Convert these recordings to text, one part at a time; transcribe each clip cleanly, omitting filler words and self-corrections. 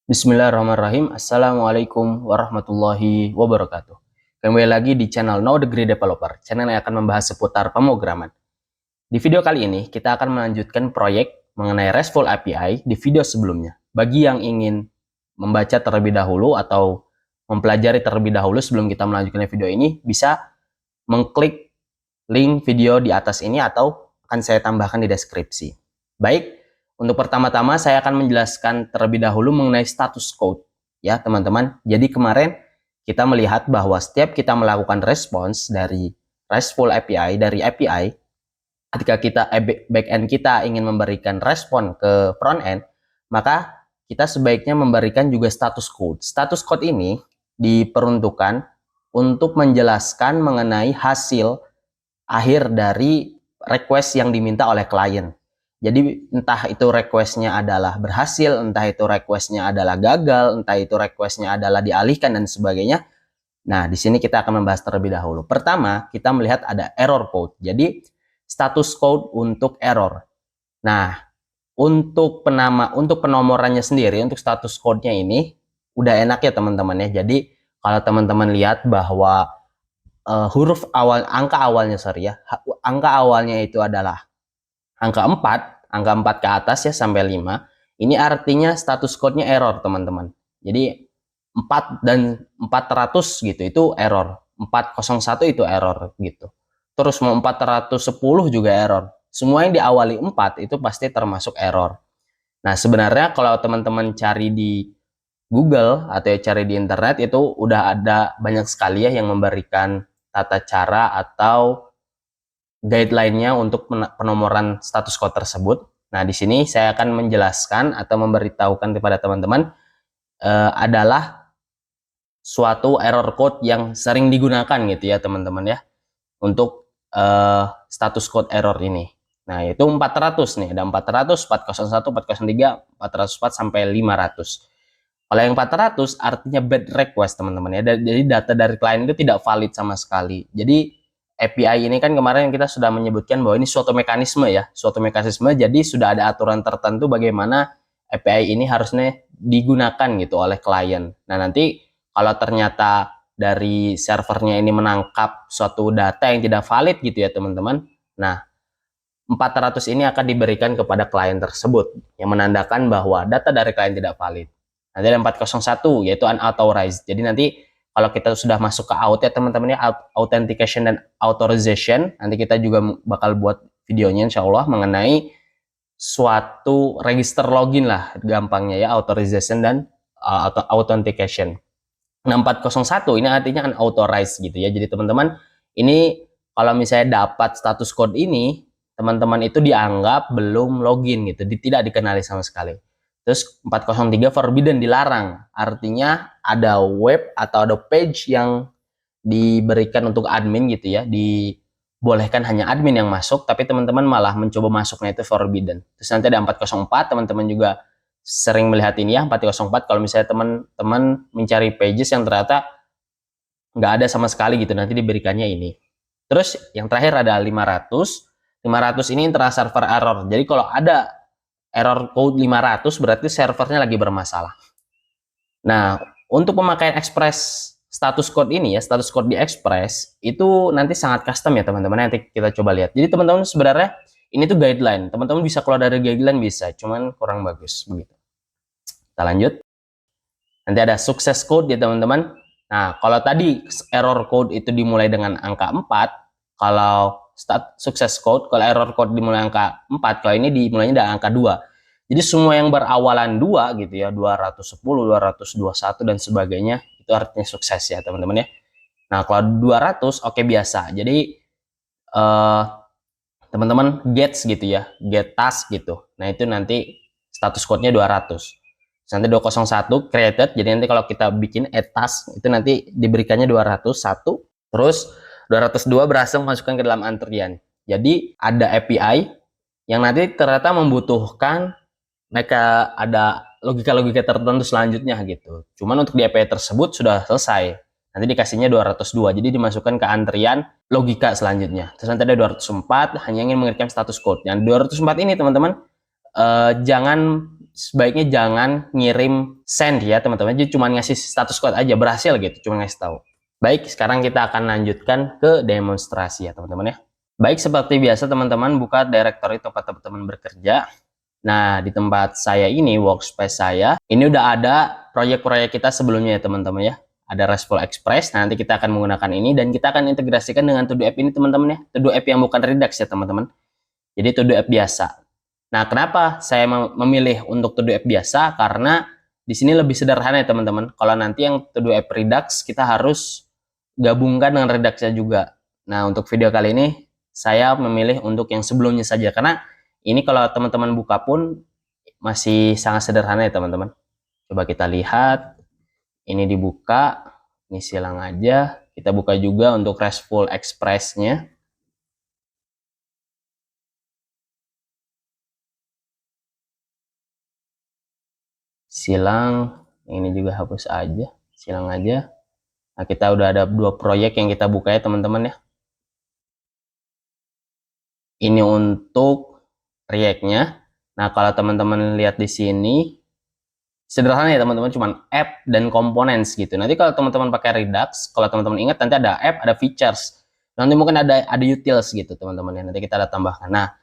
Bismillahirrahmanirrahim. Assalamualaikum warahmatullahi wabarakatuh. Kembali lagi di channel Know Degree Developer, channel yang akan membahas seputar pemrograman. Di video kali ini, kita akan melanjutkan proyek mengenai RESTful API di video sebelumnya. Bagi yang ingin membaca terlebih dahulu atau mempelajari terlebih dahulu sebelum kita melanjutkan video ini, bisa mengklik link video di atas ini atau akan saya tambahkan di deskripsi. Baik, untuk pertama-tama saya akan menjelaskan terlebih dahulu mengenai status code ya teman-teman. Jadi kemarin kita melihat bahwa setiap kita melakukan response dari RESTful API, dari API, ketika kita backend kita ingin memberikan respon ke front end, maka kita sebaiknya memberikan juga status code. Status code ini diperuntukkan untuk menjelaskan mengenai hasil akhir dari request yang diminta oleh klien. Jadi entah itu requestnya adalah berhasil, entah itu requestnya adalah gagal, entah itu requestnya adalah dialihkan dan sebagainya. Nah, di sini kita akan membahas terlebih dahulu. Pertama, kita melihat ada error code. Jadi status code untuk error. Nah, untuk penomorannya sendiri, untuk status code-nya ini udah enak ya teman-teman ya. Jadi kalau teman-teman lihat bahwa angka awalnya itu adalah angka 4 ke atas ya sampai 5. Ini artinya status code-nya error, teman-teman. Jadi 4 dan 400 gitu, itu error. 401 itu error gitu. Terus mau 410 juga error. Semua yang diawali 4 itu pasti termasuk error. Nah, sebenarnya kalau teman-teman cari di Google atau cari di internet itu udah ada banyak sekali ya yang memberikan tata cara atau guideline-nya untuk penomoran status code tersebut. Nah, di sini saya akan menjelaskan atau memberitahukan kepada teman-teman adalah suatu error code yang sering digunakan gitu ya teman-teman ya untuk status code error ini. Nah, itu 400 nih, ada 400, 401, 403, 404 sampai 500. Kalau yang 400 artinya bad request teman-teman ya. Jadi data dari klien itu tidak valid sama sekali. Jadi API ini kan kemarin kita sudah menyebutkan bahwa ini suatu mekanisme ya, suatu mekanisme. Jadi sudah ada aturan tertentu bagaimana API ini harusnya digunakan gitu oleh klien. Nah, nanti kalau ternyata dari servernya ini menangkap suatu data yang tidak valid gitu ya teman-teman. Nah, 400 ini akan diberikan kepada klien tersebut yang menandakan bahwa data dari klien tidak valid. Nanti ada 401 yaitu unauthorized. Jadi nanti kalau kita sudah masuk ke auth ya teman-teman ya, authentication dan authorization, nanti kita juga bakal buat videonya insya Allah mengenai suatu register login lah gampangnya ya, authorization dan authentication. Nah, 401 ini artinya unauthorized gitu ya. Jadi teman-teman ini kalau misalnya dapat status code ini, teman-teman itu dianggap belum login gitu, tidak dikenali sama sekali. Terus 403 forbidden, dilarang. Artinya ada web atau ada page yang diberikan untuk admin gitu ya, dibolehkan hanya admin yang masuk, tapi teman-teman malah mencoba masuknya itu forbidden. Terus nanti ada 404, teman-teman juga sering melihat ini ya, 404 kalau misalnya teman-teman mencari pages yang ternyata nggak ada sama sekali gitu, nanti diberikannya ini. Terus yang terakhir ada 500. 500 ini intra-server error. Jadi kalau ada error code 500 berarti servernya lagi bermasalah. Nah, untuk pemakaian Express status code ini ya, status code di Express itu nanti sangat custom ya teman-teman. Nanti kita coba lihat. Jadi teman-teman sebenarnya ini tuh guideline. Teman-teman bisa keluar dari guideline bisa, cuman kurang bagus begitu. Kita lanjut. Nanti ada success code ya teman-teman. Nah, kalau tadi error code itu dimulai dengan angka 4, kalau success code, kalau error code dimulai angka 4, kalau ini dimulainya dari angka 2. Jadi semua yang berawalan 2 gitu ya, 210, 221 dan sebagainya, itu artinya sukses ya teman-teman ya. Nah, kalau 200 oke biasa. Jadi teman-teman gets gitu ya, get task gitu. Nah, itu nanti status code-nya 200. Nanti 201 created, jadi nanti kalau kita bikin add task itu nanti diberikannya 201. Terus 202 berhasil masukkan ke dalam antrian. Jadi ada API yang nanti ternyata membutuhkan mereka ada logika-logika tertentu selanjutnya gitu. Cuman untuk di API tersebut sudah selesai. Nanti dikasihnya 202, jadi dimasukkan ke antrian logika selanjutnya. Terus nanti ada 204 hanya ingin mengirimkan status code. Yang 204 ini teman-teman jangan sebaiknya jangan ngirim send ya teman-teman, jadi cuma ngasih status code aja, berhasil gitu, cuma ngasih tahu. Baik, sekarang kita akan lanjutkan ke demonstrasi ya teman-teman ya. Baik, seperti biasa teman-teman buka directory tempat teman-teman bekerja. Nah, di tempat saya ini, workspace saya, ini udah ada proyek-proyek kita sebelumnya ya teman-teman ya. Ada RESTful Express, nah, nanti kita akan menggunakan ini dan kita akan integrasikan dengan To Do App ini teman-teman ya. To Do App yang bukan Redux ya teman-teman. Jadi To Do App biasa. Nah, kenapa saya memilih untuk To Do App biasa? Karena di sini lebih sederhana ya teman-teman. Kalau nanti yang To Do App Redux, kita harus gabungkan dengan Redux-nya juga. Nah, untuk video kali ini, saya memilih untuk yang sebelumnya saja. Karena ini kalau teman-teman buka pun masih sangat sederhana ya teman-teman. Coba kita lihat. Ini dibuka. Ini silang aja. Kita buka juga untuk RESTful Express-nya. Silang, ini juga hapus aja, silang aja. Nah, kita udah ada 2 proyek yang kita buka ya teman-teman ya. Ini untuk React-nya. Nah, kalau teman-teman lihat di sini sederhana ya teman-teman, cuman app dan components gitu. Nanti kalau teman-teman pakai Redux, kalau teman-teman ingat nanti ada app, ada features. Nanti mungkin ada utils gitu teman-teman ya. Nanti kita ada tambahkan. Nah,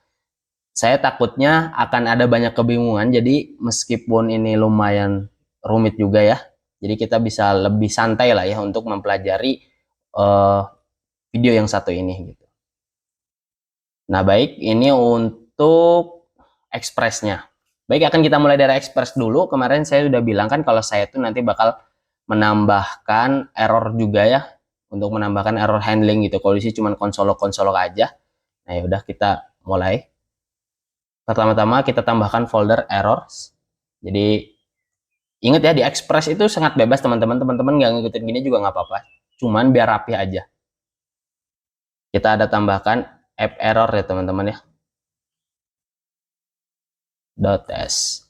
saya takutnya akan ada banyak kebingungan, jadi meskipun ini lumayan rumit juga ya, jadi kita bisa lebih santai lah ya untuk mempelajari video yang satu ini gitu. Nah, baik, ini untuk Express-nya. Baik, akan kita mulai dari Express dulu. Kemarin saya sudah bilang kan kalau saya tuh nanti bakal menambahkan error juga ya, untuk menambahkan error handling gitu. Kalau di sini cuma konsolok-konsolok aja. Nah, ya udah kita mulai. Pertama-tama kita tambahkan folder errors. Jadi ingat ya, di Express itu sangat bebas teman-teman. Teman-teman nggak ngikutin gini juga nggak apa-apa. Cuman biar rapi aja. Kita ada tambahkan app error ya teman-teman ya. .s.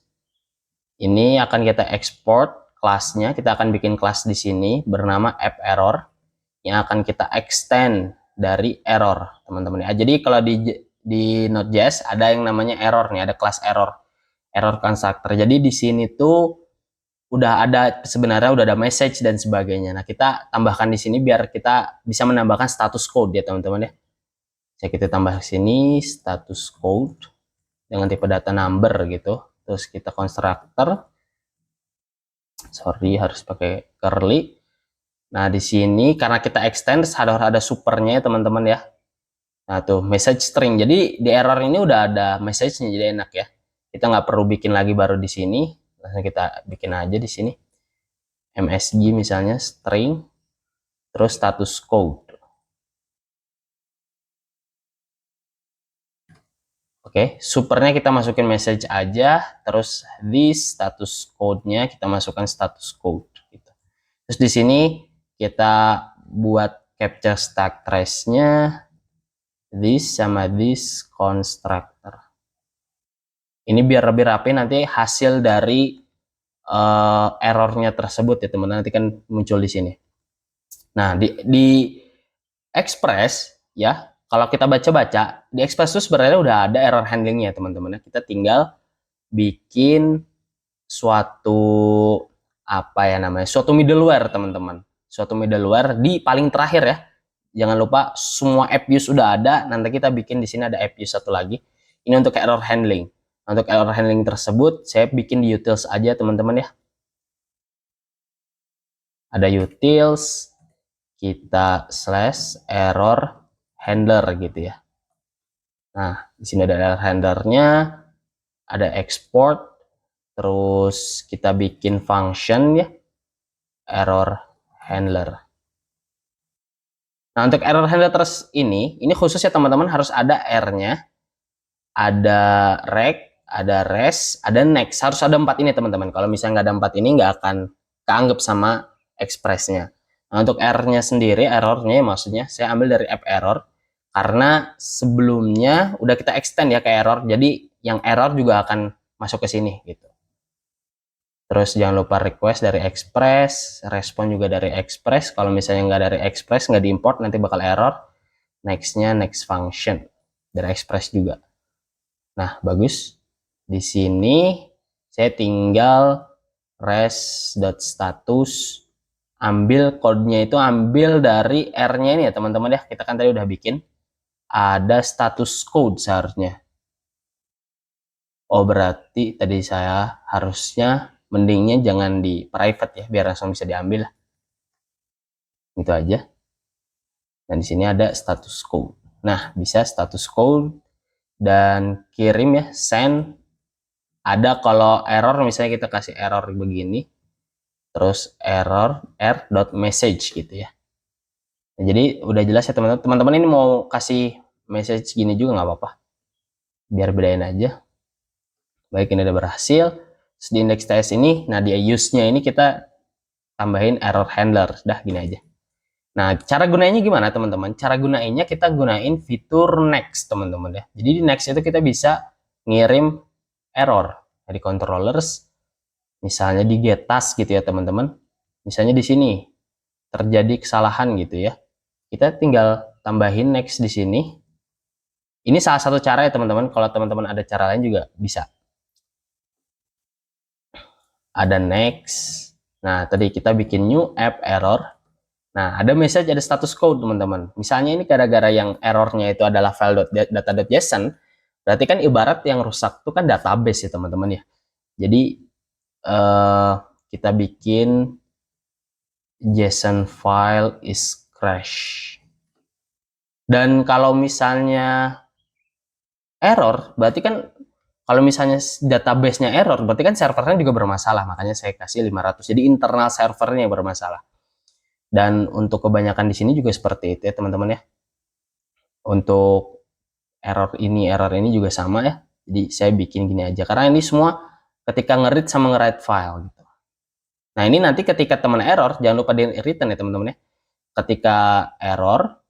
Ini akan kita export kelasnya. Kita akan bikin kelas di sini bernama app error yang akan kita extend dari error teman-teman ya. Jadi kalau di Node.js ada yang namanya error nih, ada kelas error constructor. Jadi di sini tuh udah ada sebenarnya udah ada message dan sebagainya. Nah, kita tambahkan di sini biar kita bisa menambahkan status code ya teman-teman ya. Saya kita tambah sini status code dengan tipe data number gitu. Terus kita constructor. Sorry, harus pakai curly. Nah, di sini karena kita extend harus ada supernya ya teman-teman ya. Nah, tuh message string. Jadi di error ini udah ada message-nya, jadi enak ya. Kita nggak perlu bikin lagi baru di sini. Langsung kita bikin aja di sini. MSG misalnya string terus status code. Oke, supernya kita masukin message aja, terus this status code-nya kita masukkan status code gitu. Terus di sini kita buat capture stack trace-nya this sama this constructor. Ini biar lebih rapi nanti hasil dari errornya tersebut ya teman-teman, nanti kan muncul di sini. Nah, di Express ya, kalau kita baca-baca di Express itu sebenarnya udah ada error handlingnya teman-teman ya. Kita tinggal bikin suatu apa ya namanya, suatu middleware teman-teman, suatu middleware di paling terakhir ya. Jangan lupa semua app use udah ada, nanti kita bikin di sini ada app use satu lagi. Ini untuk error handling. Untuk error handling tersebut saya bikin di utils aja teman-teman ya. Ada utils, kita slash error handler gitu ya. Nah, di sini ada error handlernya, ada export, terus kita bikin function ya, error handler. Nah, untuk error handler terus ini khusus ya teman-teman, harus ada R-nya, ada rec, ada res, ada next. Harus ada 4 ini teman-teman. Kalau misalnya nggak ada 4 ini nggak akan keanggap sama Express-nya. Nah, untuk R-nya sendiri, errornya maksudnya saya ambil dari app error karena sebelumnya udah kita extend ya ke error. Jadi yang error juga akan masuk ke sini gitu. Terus jangan lupa request dari Express, respon juga dari Express. Kalau misalnya nggak dari Express, nggak diimport, nanti bakal error. Next-nya next function dari Express juga. Nah, bagus. Di sini Saya tinggal res.status, ambil code-nya itu, ambil dari R-nya ini ya teman-teman ya. Kita kan tadi udah bikin, ada status code seharusnya. Oh berarti tadi saya harusnya mendingnya jangan di private ya, biar langsung bisa diambil. Itu aja. Dan di sini ada status code. Nah, bisa status code dan kirim ya, send. Ada kalau error, misalnya kita kasih error begini, terus error r.message gitu ya. Nah, jadi udah jelas ya teman-teman. Teman-teman ini mau kasih message gini juga nggak apa-apa, biar bedain aja. Baik, ini udah berhasil. Terus di index.ts ini, nah di use-nya ini kita tambahin error handler. Dah gini aja. Nah, cara gunainnya gimana teman-teman? Cara gunainnya kita gunain fitur next teman-teman ya. Jadi di next itu kita bisa ngirim error dari controllers. Misalnya di get task gitu ya teman-teman. Misalnya di sini terjadi kesalahan gitu ya. Kita tinggal tambahin next di sini. Ini salah satu cara ya teman-teman. Kalau teman-teman ada cara lain juga bisa. Ada next. Nah, tadi kita bikin new app error. Nah, ada message, ada status code teman-teman. Misalnya ini gara-gara yang errornya itu adalah file.data.json, berarti kan ibarat yang rusak itu kan database ya teman-teman ya. Jadi kita bikin JSON file is crash. Dan kalau misalnya error, berarti kan kalau misalnya database-nya error, berarti kan servernya juga bermasalah. Makanya saya kasih 500. Jadi internal servernya yang bermasalah. Dan untuk kebanyakan di sini juga seperti itu ya teman-teman ya. Untuk error ini juga sama ya. Jadi saya bikin gini aja. Karena ini semua ketika nge-read sama nge-write file gitu. Nah ini nanti ketika teman error, jangan lupa di return ya teman-teman ya. Ketika error,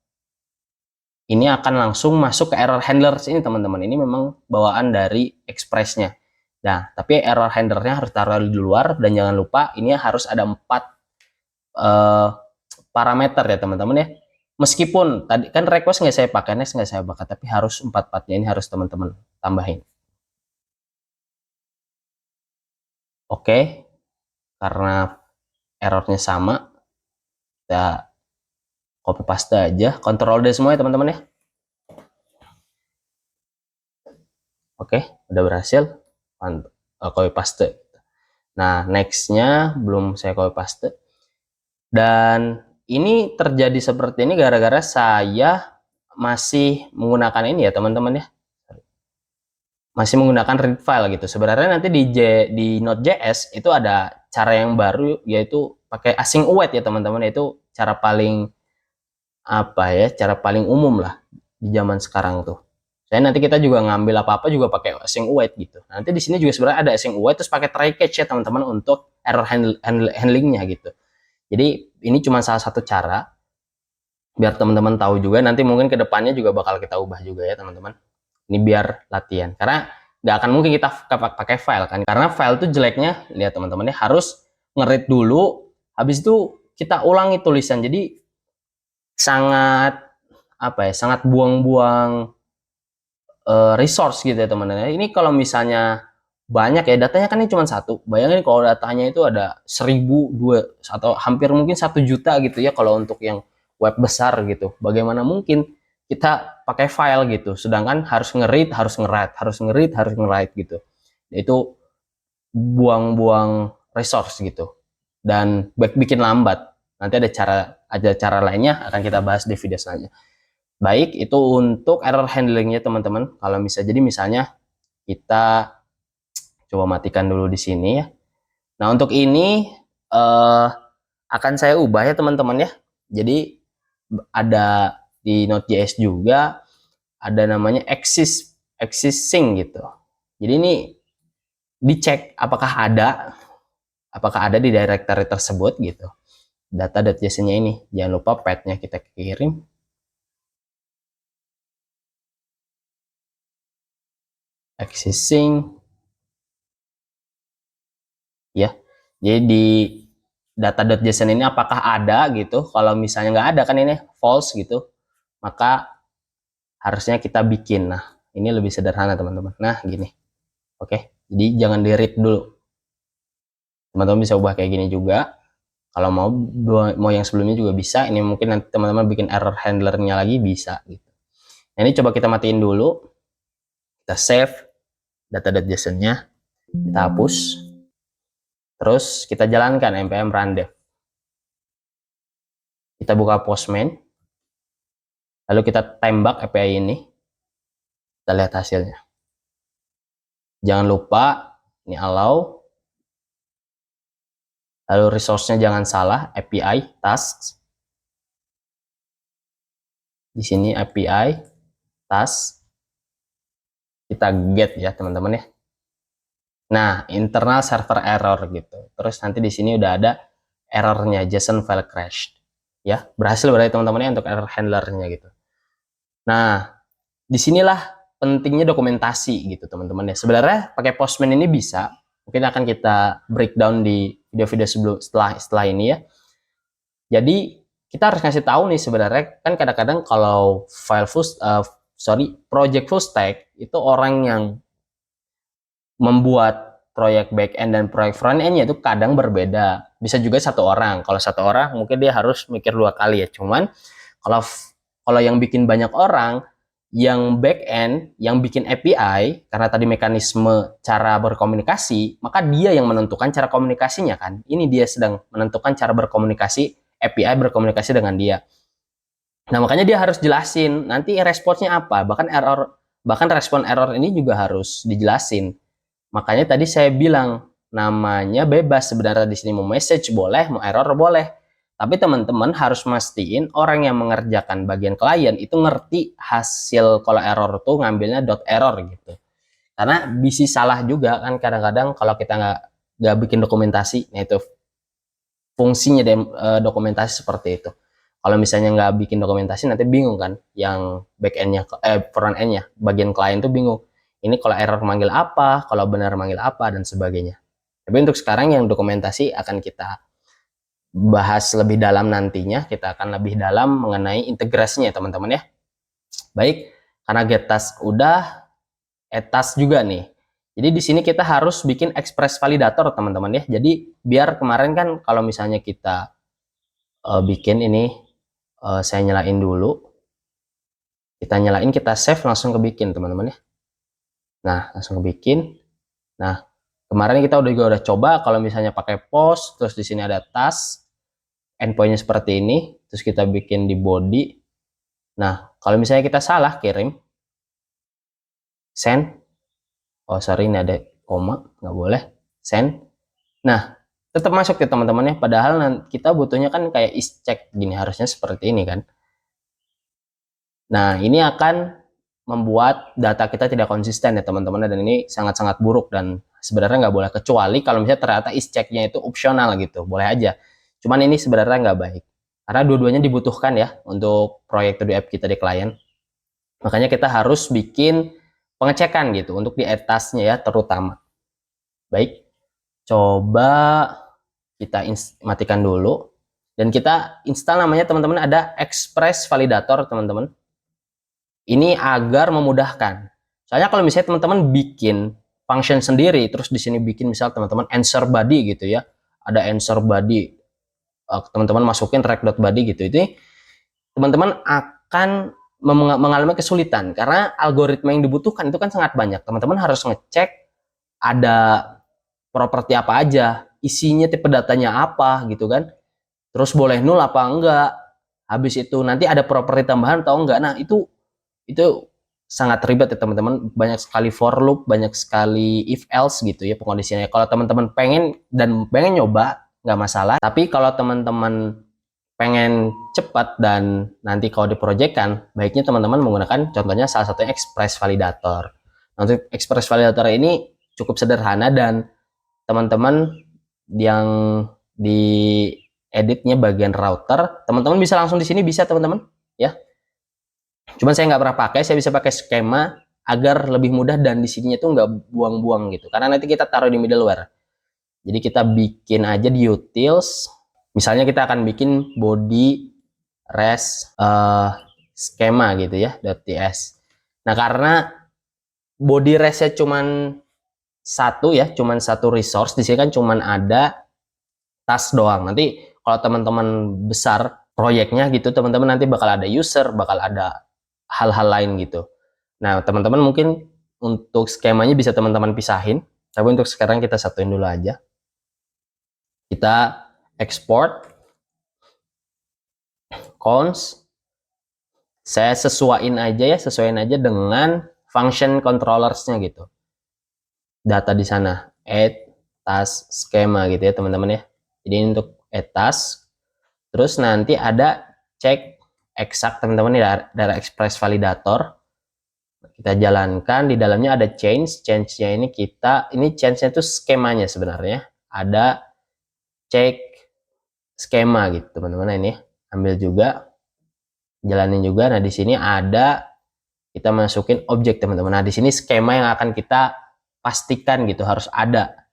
ini akan langsung masuk ke error handler ini teman-teman. Ini memang bawaan dari Express-nya. Nah, tapi error handlernya harus taruh di luar. Dan jangan lupa ini harus ada 4 parameter ya teman-teman ya. Meskipun tadi kan request nggak saya pakai, next nggak saya pakai, tapi harus 4-4-nya ini harus teman-teman tambahin. Oke, karena errornya sama, kita copy paste aja, Ctrl D semua ya teman-teman ya. Oke, udah berhasil, copy paste. Nah, nextnya belum saya copy paste. Dan ini terjadi seperti ini gara-gara saya masih menggunakan ini ya teman-teman ya. Masih menggunakan read file gitu. Sebenarnya nanti di Node.js itu ada cara yang baru, yaitu pakai async await ya teman-teman. Itu cara paling cara paling umum lah di zaman sekarang tuh. Saya nanti kita juga ngambil apa-apa juga pakai async await gitu. Nanti di sini juga sebenarnya ada async await, terus pakai try catch ya teman-teman untuk error handlingnya gitu. Jadi ini cuma salah satu cara biar teman-teman tahu juga. Nanti mungkin kedepannya juga bakal kita ubah juga ya teman-teman. Ini biar latihan, karena nggak akan mungkin kita pakai file kan, karena file tuh jeleknya, lihat teman-teman ya, harus nge-read dulu, habis itu kita ulangi tulisan. Jadi sangat sangat buang-buang resource gitu ya teman-teman. Ini kalau misalnya banyak ya, datanya kan ini cuma satu, bayangin kalau datanya itu ada 1000, 2 atau hampir mungkin 1 juta gitu ya kalau untuk yang web besar gitu. Bagaimana mungkin kita pakai file gitu, sedangkan harus nge-read, harus nge-write, harus nge-read, harus nge-write gitu. Itu buang-buang resource gitu dan bikin lambat. Nanti ada cara lainnya, akan kita bahas di video selanjutnya. Baik, itu untuk error handlingnya teman-teman. Kalau jadi misalnya kita coba matikan dulu di sini ya. Nah untuk ini akan saya ubah ya teman-teman ya. Jadi ada di Node.js juga ada namanya existing gitu. Jadi ini dicek apakah ada di directory tersebut gitu. Data.json-nya ini jangan lupa path-nya kita kirim. Existing ya. Jadi di data.json ini apakah ada gitu. Kalau misalnya nggak ada kan ini false gitu, maka harusnya kita bikin. Nah ini lebih sederhana teman-teman. Nah gini, oke, jadi jangan di read dulu, Teman-teman bisa ubah kayak gini juga. Kalau mau yang sebelumnya juga bisa. Ini mungkin nanti teman-teman bikin error handlernya lagi bisa gitu. Nah, ini coba kita matiin dulu. Kita save data.json-nya. Kita hapus. Terus kita jalankan npm run dev. Kita buka Postman. Lalu kita tembak API ini. Kita lihat hasilnya. Jangan lupa ini allow. Lalu resource-nya jangan salah, API, tasks. Di sini API, task. Kita get ya teman-teman ya. Nah, internal server error gitu. Terus nanti di sini udah ada errornya, JSON file crashed. Ya, berhasil berarti teman-teman ya untuk error handlernya gitu. Nah, disinilah pentingnya dokumentasi gitu teman-teman ya. Sebenarnya pakai Postman ini bisa. Mungkin akan kita breakdown di video-video sebelum setelah ini ya. Jadi kita harus ngasih tahu nih sebenarnya kan kadang-kadang kalau project full stack itu orang yang membuat proyek back end dan proyek front end-nya itu kadang berbeda. Bisa juga satu orang. Kalau satu orang mungkin dia harus mikir 2 kali ya. Cuman kalau yang bikin banyak orang, yang back end, yang bikin API, karena tadi mekanisme cara berkomunikasi, maka dia yang menentukan cara komunikasinya kan. Ini dia sedang menentukan cara berkomunikasi, API berkomunikasi dengan dia. Nah, makanya dia harus jelasin nanti responsnya apa, bahkan respon error ini juga harus dijelasin. Makanya tadi saya bilang namanya bebas sebenarnya, di sini mau message boleh, mau error boleh. Tapi teman-teman harus mastiin orang yang mengerjakan bagian klien itu ngerti hasil kalau error tuh ngambilnya .error gitu. Karena bisa salah juga kan kadang-kadang kalau kita nggak bikin dokumentasi, nah itu fungsinya dokumentasi seperti itu. Kalau misalnya nggak bikin dokumentasi nanti bingung kan, yang back end-nya, front end-nya, bagian klien tuh bingung. Ini kalau error manggil apa, kalau benar manggil apa, dan sebagainya. Tapi untuk sekarang yang dokumentasi akan kita bahas lebih dalam nantinya. Kita akan lebih dalam mengenai integrasinya teman-teman ya. Baik, karena get task udah, add task juga nih. Jadi di sini kita harus bikin express validator teman-teman ya. Jadi biar kemarin kan kalau misalnya kita bikin ini, saya nyalain dulu. Kita nyalain, kita save, langsung kebikin teman-teman ya. Nah, langsung kebikin. Nah, kemarin kita udah coba kalau misalnya pakai post, terus di sini ada task, endpointnya seperti ini, terus kita bikin di body. Nah, kalau misalnya kita salah kirim, send, oh sorry ini ada koma, nggak boleh, send. Nah, tetap masuk ya teman-teman ya, padahal kita butuhnya kan kayak is check gini, harusnya seperti ini kan. Nah, ini akan membuat data kita tidak konsisten ya teman-teman, dan ini sangat-sangat buruk dan sebenarnya nggak boleh, kecuali kalau misalnya ternyata is check-nya itu opsional gitu, boleh aja. Cuman ini sebenarnya nggak baik, karena dua-duanya dibutuhkan ya untuk proyek 2D app kita di klien. Makanya kita harus bikin pengecekan gitu untuk di atasnya ya terutama. Baik, coba kita matikan dulu dan kita install, namanya teman-teman ada Express Validator teman-teman. Ini agar memudahkan. Soalnya kalau misalnya teman-teman bikin function sendiri, terus di sini bikin misal teman-teman answer body gitu ya, ada answer body, teman-teman masukin track.body gitu, itu teman-teman akan mengalami kesulitan karena algoritma yang dibutuhkan itu kan sangat banyak. Teman-teman harus ngecek ada properti apa aja, isinya, tipe datanya apa gitu kan, terus boleh null apa enggak, habis itu nanti ada properti tambahan atau enggak. Nah itu sangat ribet ya teman-teman, banyak sekali for loop, banyak sekali if else gitu ya pengondisiannya. Kalau teman-teman pengen nyoba nggak masalah, tapi kalau teman-teman pengen cepat dan nanti kalau diprojekkan, baiknya teman-teman menggunakan contohnya salah satunya Express Validator. Nah, untuk Express Validator ini cukup sederhana dan teman-teman yang di editnya bagian router, teman-teman bisa langsung di sini, bisa teman-teman ya. Cuman saya nggak pernah pakai, saya bisa pakai skema agar lebih mudah dan di sininya tuh nggak buang-buang gitu. Karena nanti kita taruh di middleware. Jadi kita bikin aja di utils. Misalnya kita akan bikin body res skema gitu ya, .ts. Nah karena body resnya cuman satu ya, cuman satu resource, di sini kan cuman ada task doang. Nanti kalau teman-teman besar proyeknya gitu, teman-teman nanti bakal ada user, bakal ada hal-hal lain gitu. Nah, teman-teman mungkin untuk skemanya bisa teman-teman pisahin, tapi untuk sekarang kita satuin dulu aja. Kita export cons, saya sesuaiin aja dengan function controllersnya gitu. Data di sana, add task schema gitu ya teman-teman ya. Jadi ini untuk add task, terus nanti ada cek exact teman-teman ya, dari express validator. Kita jalankan, di dalamnya ada change-nya ini change-nya itu skemanya sebenarnya. Ada cek skema gitu teman-teman, ini ambil juga, jalanin juga. Nah di sini ada, kita masukin objek teman-teman. Nah di sini skema yang akan kita pastikan gitu, harus ada.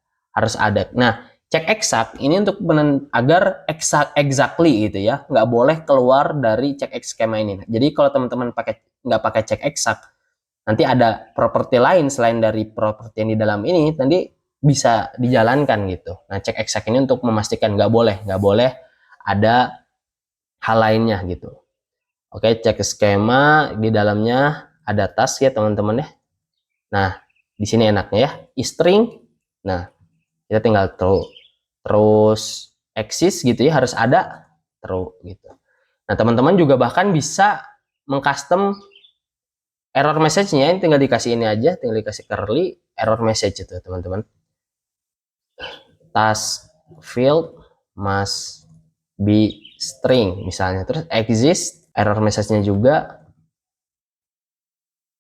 Nah cek exact ini untuk agar exactly gitu ya, nggak boleh keluar dari cek skema ini. Jadi kalau teman-teman nggak pakai cek exact, nanti ada properti lain selain dari properti yang di dalam ini, nanti bisa dijalankan gitu. Nah cek exact ini untuk memastikan nggak boleh ada hal lainnya gitu. Oke, cek skema, di dalamnya ada task ya teman-teman ya. Nah di sini enaknya ya string. Nah kita tinggal terus exist gitu ya, harus ada true gitu. Nah teman-teman juga bahkan bisa mengcustom error message-nya, ini tinggal dikasih ini aja, tinggal dikasih curly error message itu teman-teman. Task field must be string misalnya, terus exist error message-nya juga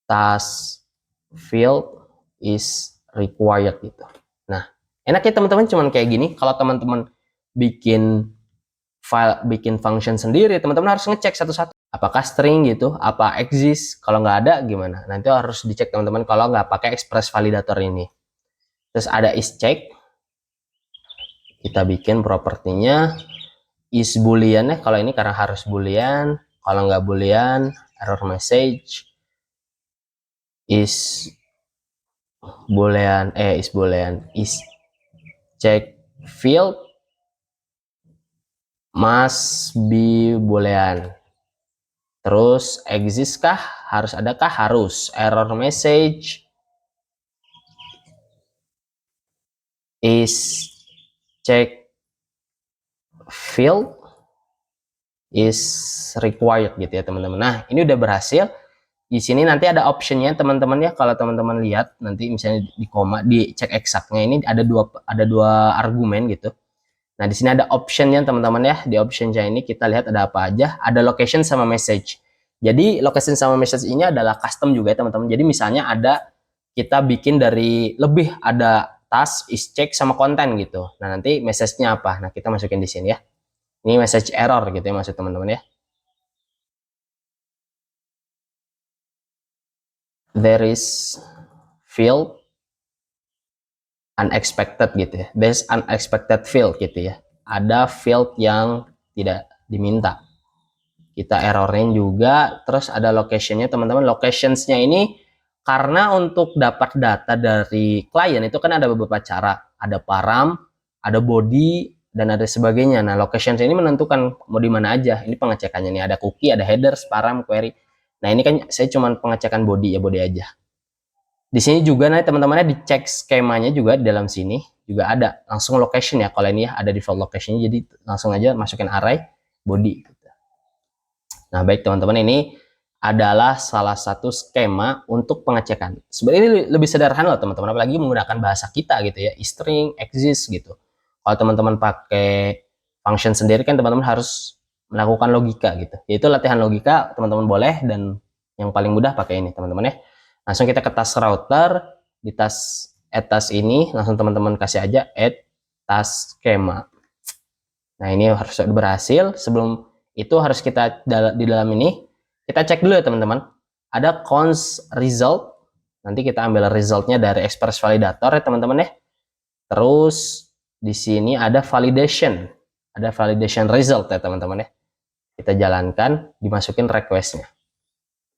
task field is required gitu. Nah enaknya teman-teman cuman kayak gini. Kalau teman-teman bikin function sendiri, teman-teman harus ngecek satu-satu apakah string gitu, apa exist. Kalau nggak ada gimana, nanti harus dicek teman-teman kalau nggak pakai express validator ini. Terus ada is check, kita bikin propertinya is boolean ya. Kalau ini karena harus boolean, kalau nggak boolean error message is boolean is check field must be boolean. Terus exist kah, harus ada kah, harus. Error message is check field is required gitu ya teman-teman. Nah ini udah berhasil. Di sini nanti ada optionnya teman-teman ya. Kalau teman-teman lihat nanti misalnya di koma, di cek exactnya ini ada dua argumen gitu. Nah di sini ada optionnya teman-teman ya. Di optionnya ini kita lihat ada apa aja. Ada location sama message. Jadi location sama message ini adalah custom juga ya teman-teman. Jadi misalnya ada, kita bikin dari lebih, ada task, is check sama konten gitu. Nah nanti message-nya apa? Nah kita masukin di sini ya. Ini message error gitu ya maksud teman-teman ya. There is field unexpected gitu ya. There's unexpected field gitu ya. Ada field yang tidak diminta. Kita errorin juga. Terus ada locationnya teman-teman. Locationsnya ini karena untuk dapat data dari klien itu kan ada beberapa cara. Ada param, ada body, dan ada sebagainya. Nah locations ini menentukan mau di mana aja. Ini pengecekannya nih, ada cookie, ada headers, param, query. Nah ini kan saya cuma pengecekan body ya, body aja. Di sini juga nanti teman-temannya dicek skemanya juga di dalam sini juga ada langsung location ya. Kalau ini ya ada default location, jadi langsung aja masukin array body. Nah baik teman-teman, ini adalah salah satu skema untuk pengecekan. Sebenarnya ini lebih sederhana loh teman-teman, apalagi menggunakan bahasa kita gitu ya, string, exist gitu. Kalau teman-teman pakai function sendiri kan teman-teman harus melakukan logika gitu. Yaitu latihan logika teman-teman boleh, dan yang paling mudah pakai ini teman-teman ya. Langsung kita ke task router, di add task ini langsung teman-teman kasih aja add task schema. Nah ini harus berhasil. Sebelum itu harus kita di dalam ini kita cek dulu ya teman-teman. Ada cons result. Nanti kita ambil resultnya dari express validator ya teman-teman ya. Terus di sini ada validation. Ada validation result ya teman-teman ya. Kita jalankan, dimasukin requestnya.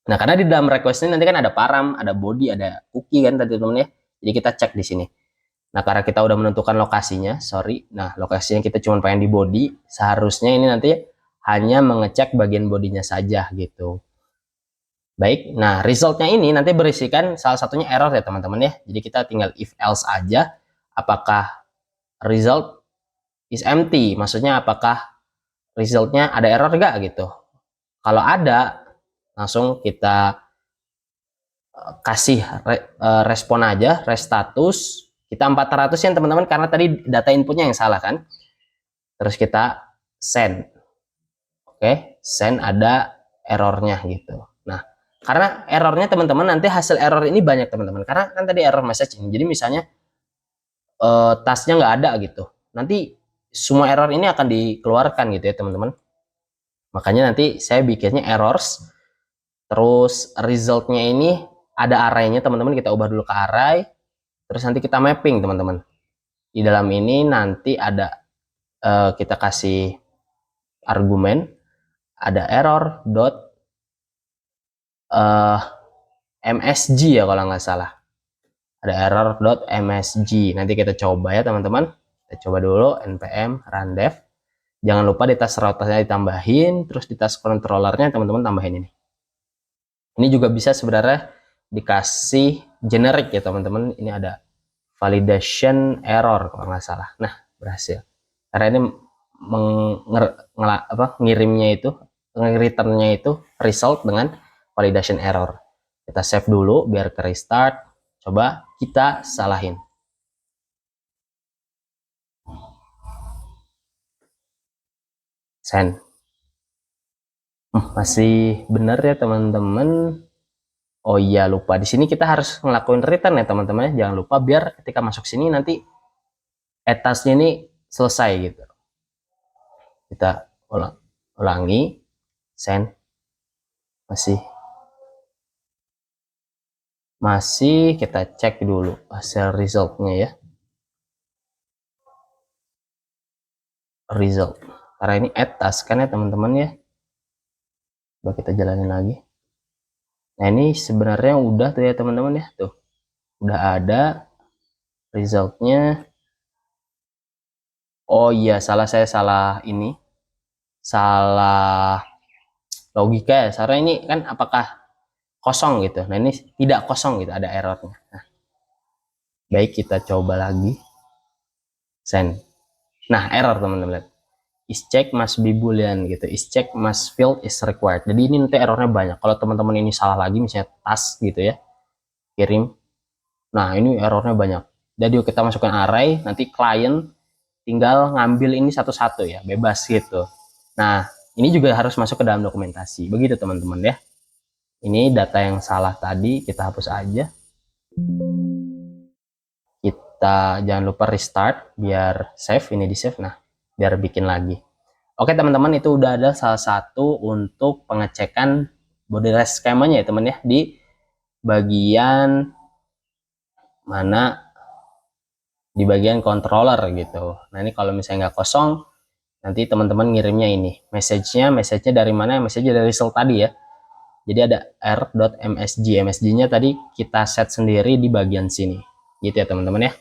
Nah karena di dalam request ini nanti kan ada param, ada body, ada cookie kan tadi teman-teman ya. Jadi kita cek di sini. Nah, karena kita udah menentukan lokasinya, sorry. Nah, lokasinya kita cuma pengen di body, seharusnya ini nanti hanya mengecek bagian bodinya saja gitu. Baik, nah resultnya ini nanti berisikan salah satunya error ya teman-teman ya. Jadi kita tinggal if else aja, apakah result is empty, maksudnya apakah resultnya ada error enggak gitu. Kalau ada, langsung kita kasih respon aja, restatus, kita 400 ya teman-teman, karena tadi data inputnya yang salah kan. Terus kita send. Oke, send ada errornya gitu. Nah, karena errornya teman-teman nanti hasil error ini banyak teman-teman. Karena kan tadi error message ini. Jadi misalnya tasnya nggak ada gitu. Nanti semua error ini akan dikeluarkan gitu ya teman-teman. Makanya nanti saya bikinnya errors. Terus resultnya ini ada arraynya teman-teman. Kita ubah dulu ke array. Terus nanti kita mapping teman-teman. Di dalam ini nanti ada kita kasih argumen. Ada error dot msg ya kalau nggak salah, ada error.msg. nanti kita coba ya teman-teman, kita coba dulu npm run dev. Jangan lupa di tas routernya ditambahin, terus di tas controllernya teman-teman tambahin ini juga bisa sebenarnya dikasih generic ya teman-teman. Ini ada validation error kalau nggak salah. Nah, berhasil karena ini ngirimnya itu, returnnya itu result dengan validation error. Kita save dulu biar ke restart. Coba kita salahin. Send. Masih benar ya teman-teman. Oh iya, lupa. Di sini kita harus ngelakuin return ya teman-teman. Jangan lupa biar ketika masuk sini nanti etasnya ini selesai gitu. Kita ulangi. Send. Masih kita cek dulu hasil resultnya ya. Result. Karena ini add task kan ya teman-teman ya. Coba kita jalanin lagi. Nah, ini sebenarnya udah tuh ya teman-teman ya. Tuh. Udah ada resultnya. Oh iya, saya salah ini. Salah logika ya. Karena ini kan apakah kosong gitu. Nah, ini tidak kosong gitu, ada errornya. Nah, baik, kita coba lagi. Send. Nah, error teman-teman. Is check must be boolean gitu, is check must field is required. Jadi ini nanti errornya banyak. Kalau teman-teman ini salah lagi, misalnya task gitu ya, kirim, nah ini errornya banyak. Jadi kita masukkan array, nanti klien tinggal ngambil ini satu-satu ya, bebas gitu. Nah, ini juga harus masuk ke dalam dokumentasi. Begitu teman-teman ya. Ini data yang salah tadi kita hapus aja. Kita jangan lupa restart biar save, ini di save. Nah, biar bikin lagi. Oke teman-teman, itu udah ada salah satu untuk pengecekan body rest skemanya ya teman ya, di bagian mana, di bagian controller gitu. Nah, ini kalau misalnya nggak kosong, nanti teman-teman ngirimnya ini message-nya dari mana? Message dari result tadi ya. Jadi ada r.msg, msg-nya tadi kita set sendiri di bagian sini gitu ya teman-teman ya.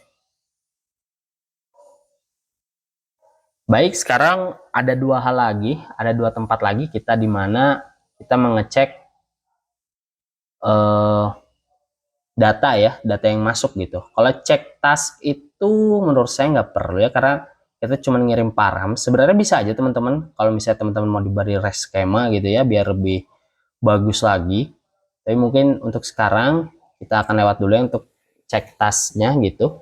Baik, sekarang ada dua hal lagi, ada dua tempat lagi kita di mana kita mengecek data ya, data yang masuk gitu. Kalau cek task itu menurut saya nggak perlu ya, karena kita cuma ngirim param. Sebenarnya bisa aja teman-teman, kalau misalnya teman-teman mau diberi rest schema gitu ya, biar lebih bagus lagi. Tapi mungkin untuk sekarang kita akan lewat dulu ya untuk cek tasknya gitu.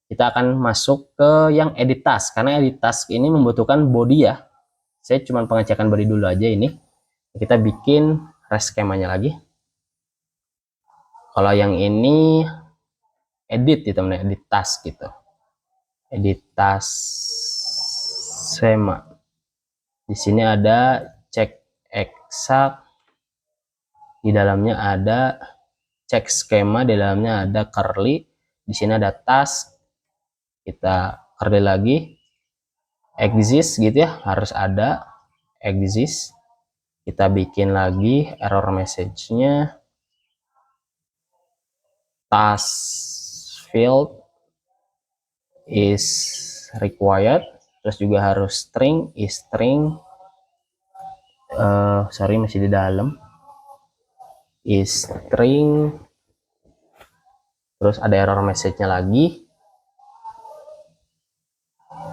Kita akan masuk ke yang edit task, karena edit task ini membutuhkan body ya. Saya cuma pengecekan body dulu aja ini. Kita bikin rest schemanya lagi. Kalau yang ini edit gitu, edit task gitu, edit task schema. Di sini ada cek eksak, di dalamnya ada cek skema, di dalamnya ada curly, di sini ada task, kita curly lagi, exist gitu ya, harus ada exist. Kita bikin lagi error message-nya, task field is required, terus juga harus string is string, sorry masih di dalam, is string, terus ada error message-nya lagi,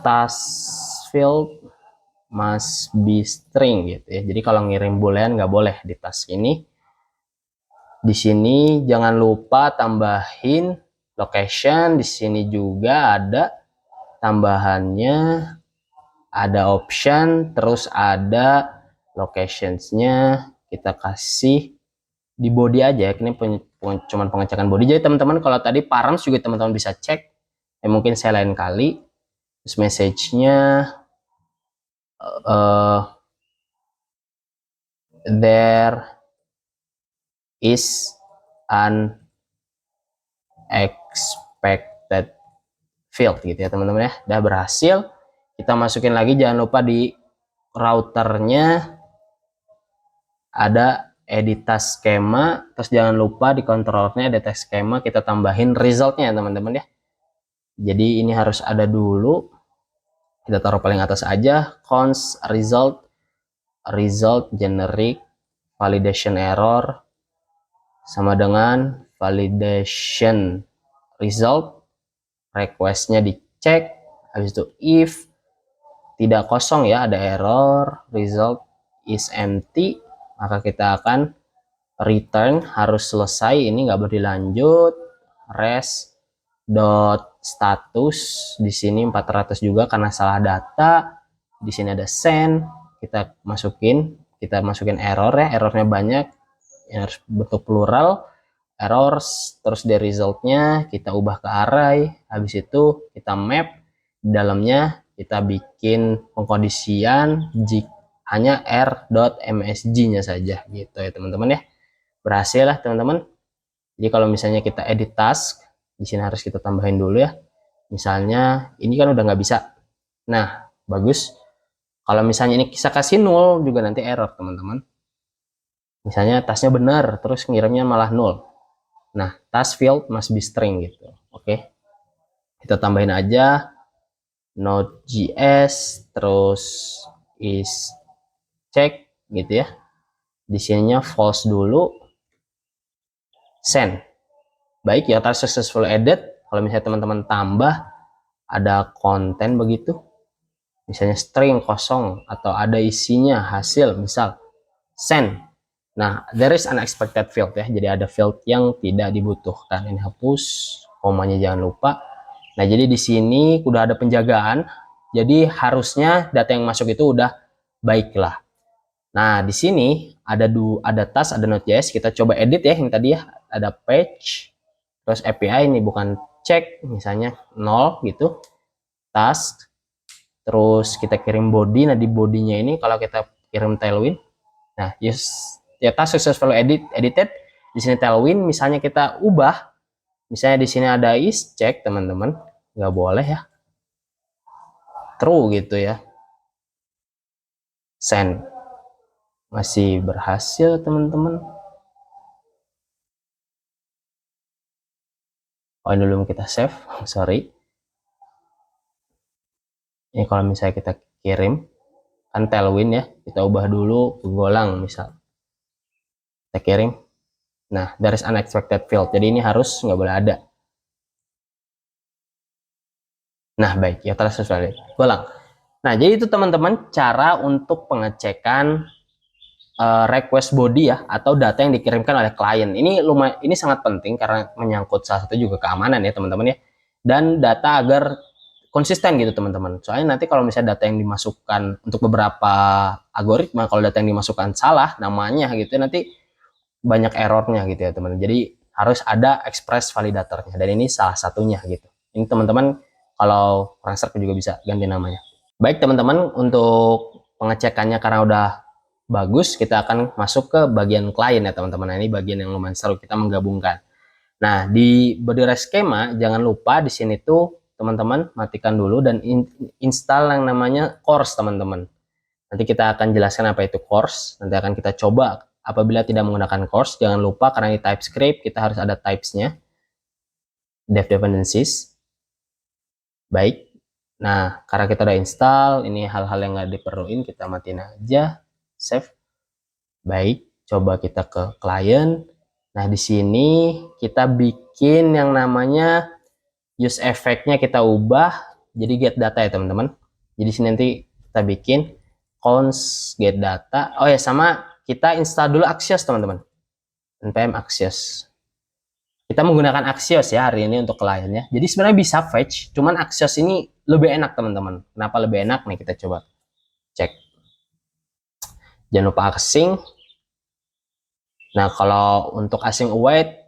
task field must be string gitu ya. Jadi kalau ngirim boolean nggak boleh di task ini. Di sini jangan lupa tambahin location. Di sini juga ada tambahannya, ada option, terus ada locationsnya. Kita kasih di body aja. Ini cuman pengecekan body. Jadi teman-teman kalau tadi params juga teman-teman bisa cek. Mungkin saya lain kali. Terus message-nya there is an expected field gitu ya teman-teman ya. Udah berhasil. Kita masukin lagi, jangan lupa di routernya ada edit task schema, terus jangan lupa di controllernya ada task schema, kita tambahin resultnya ya teman-teman ya. Jadi ini harus ada dulu, kita taruh paling atas aja, const result generic validation error sama dengan validation result, requestnya dicek, habis itu if tidak kosong ya, ada error, result is empty, maka kita akan return harus selesai, ini nggak boleh dilanjut. Res dot status di sini 400 juga karena salah data. Di sini ada send, kita masukin error ya, errornya banyak, harus bentuk plural errors, terus dari resultnya kita ubah ke array, habis itu kita map di dalamnya, kita bikin pengkondisian jika hanya r.msg nya saja gitu ya teman-teman ya. Berhasil lah teman-teman. Jadi kalau misalnya kita edit task, di sini harus kita tambahin dulu ya, misalnya ini kan udah nggak bisa. Nah bagus, kalau misalnya ini kita kasih 0 juga nanti error teman-teman. Misalnya tasknya benar terus ngirimnya malah 0. Nah task field must be string gitu. Oke, kita tambahin aja Node.js terus is check gitu ya. Di sininya false dulu, send. Baik ya, task successful edit. Kalau misalnya teman-teman tambah ada konten begitu, misalnya string kosong atau ada isinya hasil, misal send. Nah, there is unexpected field ya. Jadi ada field yang tidak dibutuhkan. Ini hapus, komanya jangan lupa. Nah, jadi di sini udah ada penjagaan. Jadi harusnya data yang masuk itu udah baiklah. Nah, di sini ada task, ada Node.js. Kita coba edit ya yang tadi ya. Ada page, terus API ini bukan cek, misalnya 0 gitu. Task, terus kita kirim body. Nah, di bodinya ini kalau kita kirim tailwind, nah, ya task successfully edited. Di sini tailwind, misalnya kita ubah, misalnya di sini ada is check teman-teman, nggak boleh ya, true gitu ya, send, masih berhasil teman-teman. Oh ini belum kita save, sorry. Ini kalau misalnya kita kirim kan tailwind ya, kita ubah dulu ke golang misal, kita kirim. Nah, there is unexpected field, jadi ini harus nggak boleh ada. Nah baik ya, terus sesuai golang. Nah jadi itu teman-teman cara untuk pengecekan request body ya, atau data yang dikirimkan oleh klien. Ini sangat penting karena menyangkut salah satu juga keamanan ya teman-teman ya, dan data agar konsisten gitu teman-teman. Soalnya nanti kalau misalnya data yang dimasukkan untuk beberapa algoritma, kalau data yang dimasukkan salah namanya gitu nanti banyak errornya gitu ya teman-teman. Jadi harus ada express validatornya, dan ini salah satunya gitu. Ini teman-teman kalau kurang serk juga bisa ganti namanya. Baik teman-teman, untuk pengecekannya karena udah bagus, kita akan masuk ke bagian klien ya teman-teman. Nah, ini bagian yang lumayan seru, kita menggabungkan. Nah, di body rest schema jangan lupa di sini tuh teman-teman matikan dulu dan install yang namanya course teman-teman. Nanti kita akan jelaskan apa itu course, nanti akan kita coba. Apabila tidak menggunakan course, jangan lupa karena di TypeScript kita harus ada types-nya, dev dependencies. Baik. Nah, karena kita udah install, ini hal-hal yang nggak diperluin, kita matiin aja. Save. Baik, coba kita ke client. Nah, di sini kita bikin yang namanya use effect-nya kita ubah jadi get data ya teman-teman. Jadi sini nanti kita bikin const get data. Oh ya, sama kita install dulu Axios teman-teman. npm Axios. Kita menggunakan Axios ya hari ini untuk kliennya. Jadi sebenarnya bisa fetch, cuman Axios ini lebih enak teman-teman. Kenapa lebih enak? Nih kita coba cek. Jangan lupa async. Nah, kalau untuk async await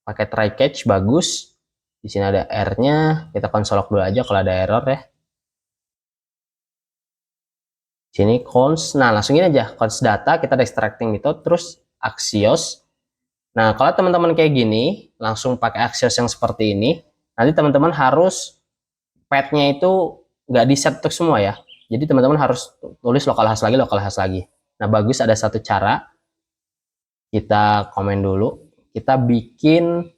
pakai try catch bagus. Di sini ada R-nya, kita konsol dulu aja kalau ada error ya. Sini const, nah langsung ini aja, const data, kita ada extracting itu, terus Axios. Nah, kalau teman-teman kayak gini, langsung pakai Axios yang seperti ini, nanti teman-teman harus path-nya itu nggak di set untuk semua ya. Jadi teman-teman harus tulis localhost lagi. Nah, bagus ada satu cara, kita komen dulu, kita bikin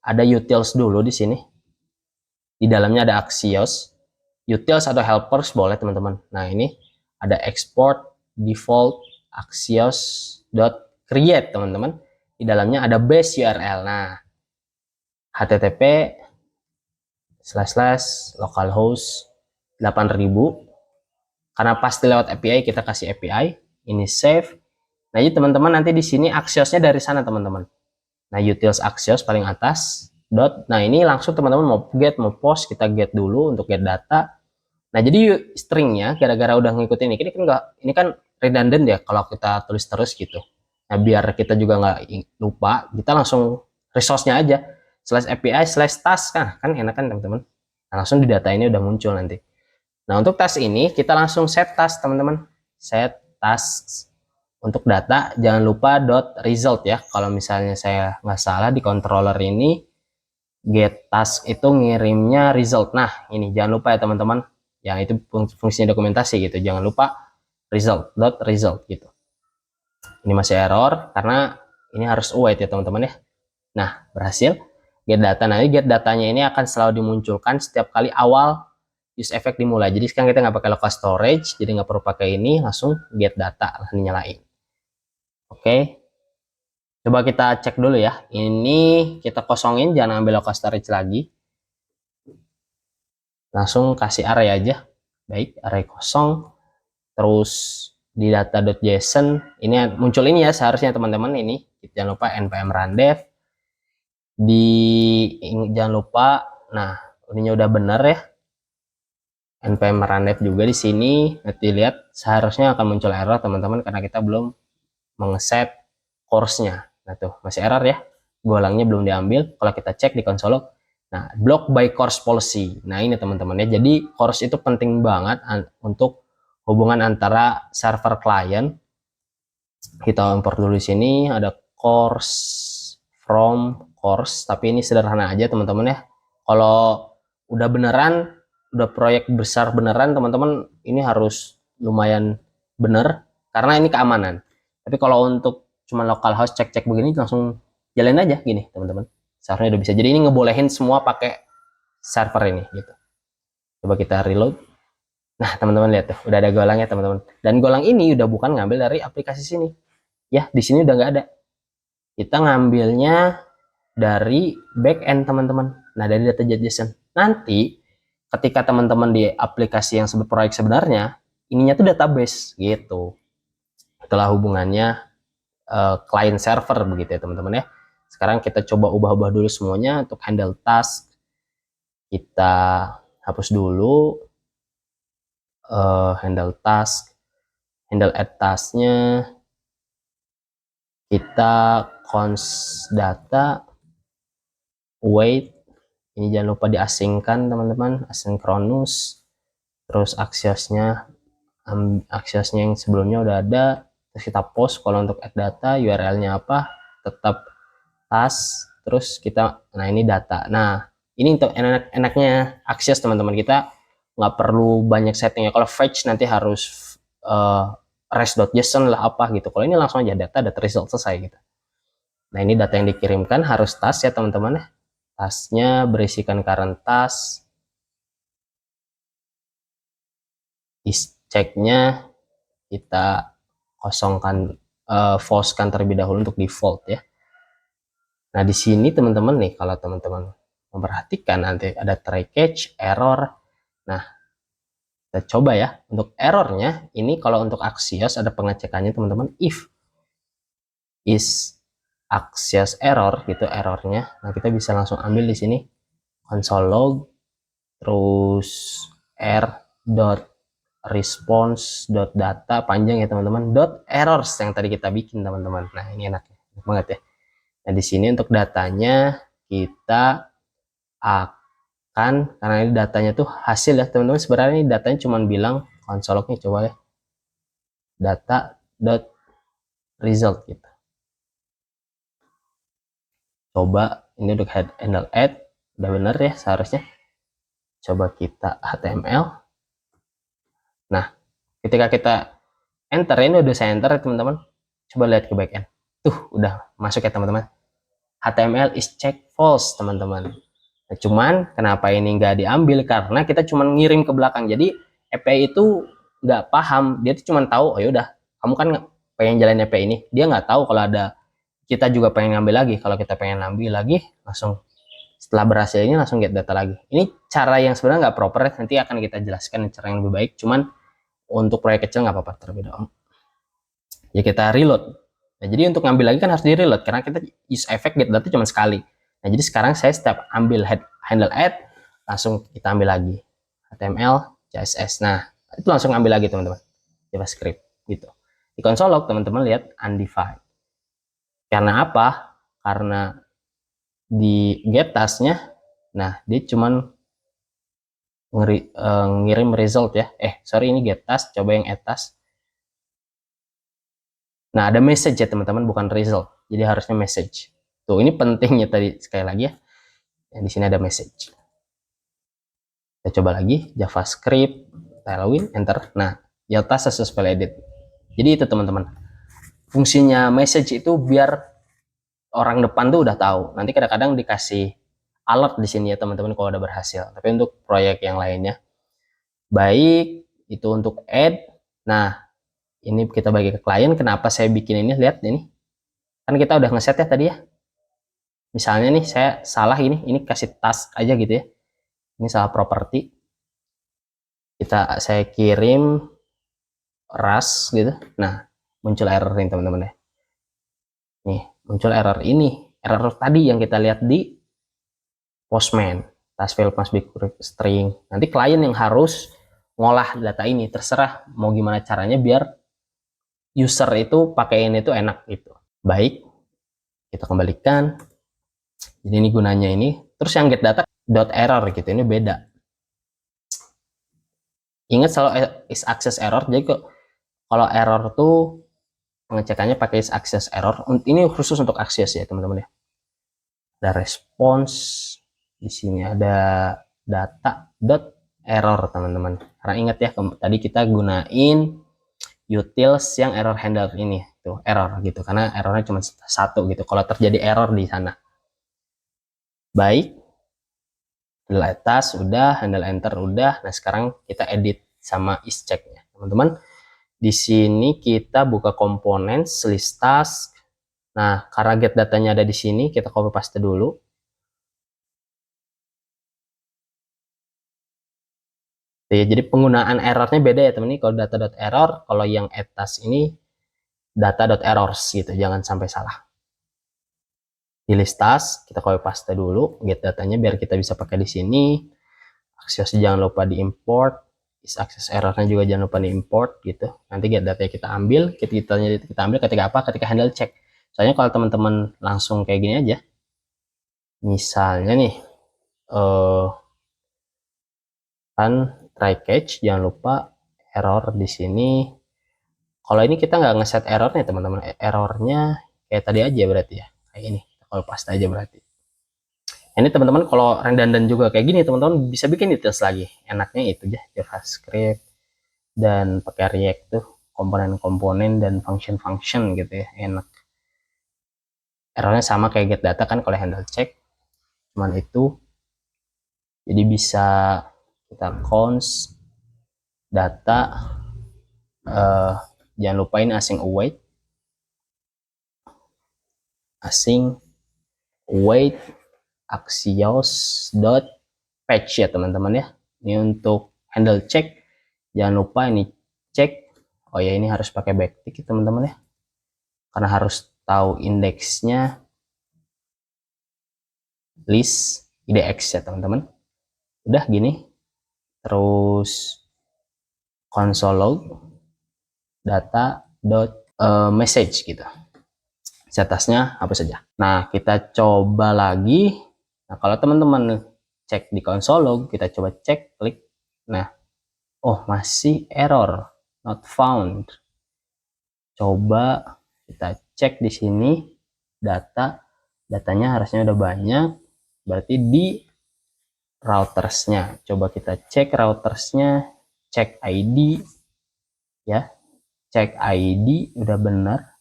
ada utils dulu di sini. Di dalamnya ada Axios, utils atau helpers boleh teman-teman. Nah, ini ada export default axios.create teman-teman. Di dalamnya ada base URL. Nah, http://localhost 8000. Karena pasti lewat API, kita kasih API. Ini save. Nah, jadi teman-teman nanti di sini Axiosnya dari sana teman-teman. Nah, utils Axios paling atas. Nah, ini langsung teman-teman mau get, mau post, kita get dulu untuk get data. Nah, jadi stringnya gara-gara udah ngikutin ini kan redundant ya kalau kita tulis terus gitu. Nah, biar kita juga nggak lupa, kita langsung resource-nya aja /API/task kan enak kan teman-teman. Nah, langsung di data ini udah muncul nanti. Nah, untuk task ini kita langsung set task teman-teman. Set task untuk data, jangan lupa .result ya. Kalau misalnya saya nggak salah di controller ini get task itu ngirimnya result. Nah, ini jangan lupa ya teman-teman. Yang itu fungsinya dokumentasi gitu. Jangan lupa result gitu. Ini masih error karena ini harus await ya teman-teman ya. Nah, berhasil. Get data. Nah, get datanya ini akan selalu dimunculkan setiap kali awal use effect dimulai. Jadi sekarang kita nggak pakai local storage, jadi nggak perlu pakai ini, langsung get data lah nyalain. Oke. Coba kita cek dulu ya. Ini kita kosongin, jangan ambil local storage lagi. Langsung kasih array aja. Baik, array kosong. Terus di data.json ini muncul ini ya seharusnya teman-teman ini. Jangan lupa npm rundev. Jangan lupa, nah ininya udah benar ya. npm rundev juga di sini. Nanti lihat seharusnya akan muncul error teman-teman karena kita belum mengeset course-nya. Nah tuh masih error ya. Golangnya belum diambil. Kalau kita cek di konsol, nah block by course policy. Nah ini teman-teman ya. Jadi course itu penting banget untuk hubungan antara server client. Kita import dulu di sini ada course from course, tapi ini sederhana aja teman-teman ya. Kalau udah beneran, udah proyek besar beneran teman-teman, ini harus lumayan bener karena ini keamanan. Tapi kalau untuk cuma localhost cek-cek begini langsung jalan aja gini teman-teman. Seharusnya udah bisa. Jadi ini ngebolehin semua pakai server ini gitu. Coba kita reload. Nah, teman-teman lihat tuh, udah ada golangnya teman-teman. Dan golang ini udah bukan ngambil dari aplikasi sini. Ya, di sini udah nggak ada. Kita ngambilnya dari backend teman-teman. Nah, dari data.json. Nanti ketika teman-teman di aplikasi yang proyek sebenarnya, ininya tuh database gitu. Itulah hubungannya client server begitu ya teman-teman ya. Sekarang kita coba ubah-ubah dulu semuanya untuk handle task. Kita hapus dulu handle task, handle add tasknya. Kita const data, wait, ini jangan lupa diasingkan teman-teman, asynchronous. Terus aksiosnya yang sebelumnya udah ada. Terus kita post kalau untuk add data, URL-nya apa, tetap task. Terus kita, nah ini data. Nah ini untuk enaknya Axios teman-teman, kita nggak perlu banyak settingnya. Kalau fetch nanti harus res.json lah apa gitu. Kalau ini langsung aja data result selesai gitu. Nah ini data yang dikirimkan harus task ya teman-teman ya. Tasknya berisikan current task. is checknya kita kosongkan, false-kan terlebih dahulu untuk default ya. Nah di sini teman-teman nih, kalau teman-teman memperhatikan nanti ada try catch, error. Nah kita coba ya, untuk errornya ini kalau untuk Axios ada pengecekannya teman-teman, if is Axios error gitu errornya. Nah kita bisa langsung ambil di sini console log, terus r dot response dot data panjang ya teman-teman, dot errors yang tadi kita bikin teman-teman. Nah ini enak banget ya. Nah di sini untuk datanya kita akan, karena ini datanya tuh hasil ya teman-teman, sebenarnya ini datanya cuma bilang console lognya, coba ya, data dot result gitu. Coba ini untuk handle add udah bener ya seharusnya. Coba kita HTML. Nah ketika kita enter, ini udah saya enter teman-teman, coba lihat ke backend tuh udah masuk ya teman-teman, HTML is check false teman-teman. Nah, cuman kenapa ini nggak diambil, karena kita cuma ngirim ke belakang, jadi API itu nggak paham, dia tuh cuma tahu oh yaudah kamu kan pengen jalan API ini, dia nggak tahu kalau ada kita juga pengen ngambil lagi. Kalau kita pengen ngambil lagi langsung setelah berhasil ini langsung get data lagi. Ini cara yang sebenarnya nggak proper, nanti akan kita jelaskan cara yang lebih baik, cuman untuk proyek kecil nggak apa-apa terlebih dahulu ya kita reload. Nah jadi untuk ngambil lagi kan harus di reload karena kita use effect get data cuma sekali. Nah jadi sekarang saya step ambil handle add, langsung kita ambil lagi HTML CSS. Nah itu langsung ambil lagi teman-teman, JavaScript gitu. Di console log teman-teman lihat undefined. Karena apa? Karena di get tasknya, nah dia cuman ngirim result ya. Sorry ini get task, coba yang add task. Nah, ada message ya teman-teman, bukan result. Jadi harusnya message. Tuh, ini pentingnya tadi sekali lagi ya. Di sini ada message. Kita coba lagi JavaScript, Tailwind, enter. Nah, Delta successful edit. Jadi itu teman-teman. Fungsinya message itu biar orang depan tuh udah tahu. Nanti kadang-kadang dikasih alert di sini ya teman-teman kalau udah berhasil. Tapi untuk proyek yang lainnya, baik itu untuk add. Nah, ini kita bagi ke klien. Kenapa saya bikin ini? Lihat ini. Kan kita udah ngeset ya tadi ya. Misalnya nih saya salah ini kasih task aja gitu ya. Ini salah properti. Saya kirim ras gitu. Nah, muncul error ini teman-teman ya. Nih, muncul error ini. Error tadi yang kita lihat di Postman. Task field must be string. Nanti klien yang harus ngolah data ini. Terserah mau gimana caranya biar user itu pakai ini tuh enak gitu. Baik, kita kembalikan. Jadi ini gunanya ini. Terus yang get data dot error gitu, ini beda. Ingat selalu is access error. Jadi kalau error tuh pengecekannya pakai is access error. Ini khusus untuk Axios ya teman-teman ya. Ada response, di sini ada data dot error teman-teman. Karena ingat ya tadi kita gunain utils yang error handle ini tuh error gitu, karena errornya cuma satu gitu kalau terjadi error di sana. Baik, handle atas udah, handle enter udah. Nah sekarang kita edit sama is checknya teman-teman. Di sini kita buka komponen list task. Nah karena get datanya ada di sini, kita copy paste dulu. Jadi penggunaan errornya beda ya teman-teman. Kalau data.error, kalau yang atas ini data.errors gitu, jangan sampai salah. Di list task kita copy paste dulu get datanya biar kita bisa pakai di sini. Axios jangan lupa diimport, is access errornya juga jangan lupa diimport gitu. Nanti get datanya kita ambil, kita ambil ketika apa? Ketika handle check. Soalnya kalau teman-teman langsung kayak gini aja, misalnya nih kan try catch, jangan lupa error di sini. Kalau ini kita nggak ngeset errornya teman-teman, errornya kayak tadi aja berarti ya, kayak ini. Kalau paste aja berarti. Ini teman-teman kalau redundant juga kayak gini teman-teman bisa bikin details lagi. Enaknya itu aja JavaScript dan pakai React tuh komponen-komponen dan function-function gitu ya, enak. Errornya sama kayak get data kan kalau handle check, cuman itu. Jadi bisa kita cons data, jangan lupain async await, axios dot patch ya teman-teman ya. Ini untuk handle cek, jangan lupa ini cek. Oh ya, ini harus pakai backtick ya teman-teman ya, karena harus tahu indeksnya list idx ya teman-teman. Udah gini, terus console log data dot message gitu, statusnya apa saja. Nah, kita coba lagi. Nah, kalau teman-teman cek di console log, kita coba cek, klik. Nah, oh masih error, not found. Coba kita cek di sini, datanya harusnya udah banyak, berarti di routersnya. Coba kita cek routersnya, cek ID ya, cek ID udah benar,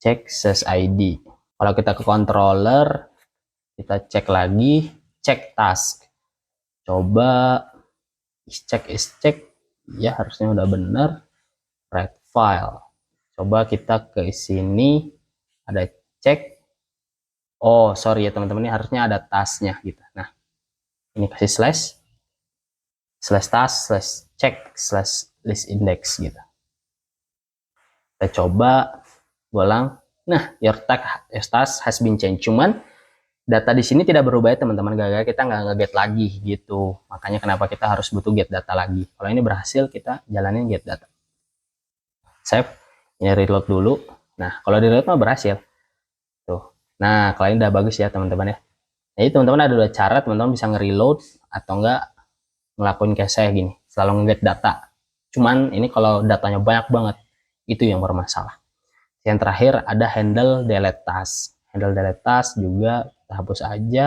cek sys ID. Kalau kita ke controller, kita cek lagi, cek task. Coba is check ya, harusnya udah benar. Red file. Coba kita ke sini, ada cek. Oh sorry ya teman-teman, ini harusnya ada tasknya gitu. Nah, ini kasih slash task slash check slash list index gitu. Kita coba ulang. Nah, your task has been changed. Cuman data di sini tidak berubah ya teman-teman, gara-gara kita nggak nge-get lagi gitu. Makanya kenapa kita harus butuh get data lagi. Kalau ini berhasil, kita jalanin get data. Save, ini reload dulu. Nah, kalau di reload mah berhasil. Tuh. Nah, kalau ini udah bagus ya teman-teman ya. Jadi teman-teman ada dua cara teman-teman bisa nge-reload atau enggak ngelakuin kayak saya gini, selalu nge-get data. Cuman ini kalau datanya banyak banget, itu yang bermasalah. Yang terakhir ada handle delete task. Handle delete task juga kita hapus aja.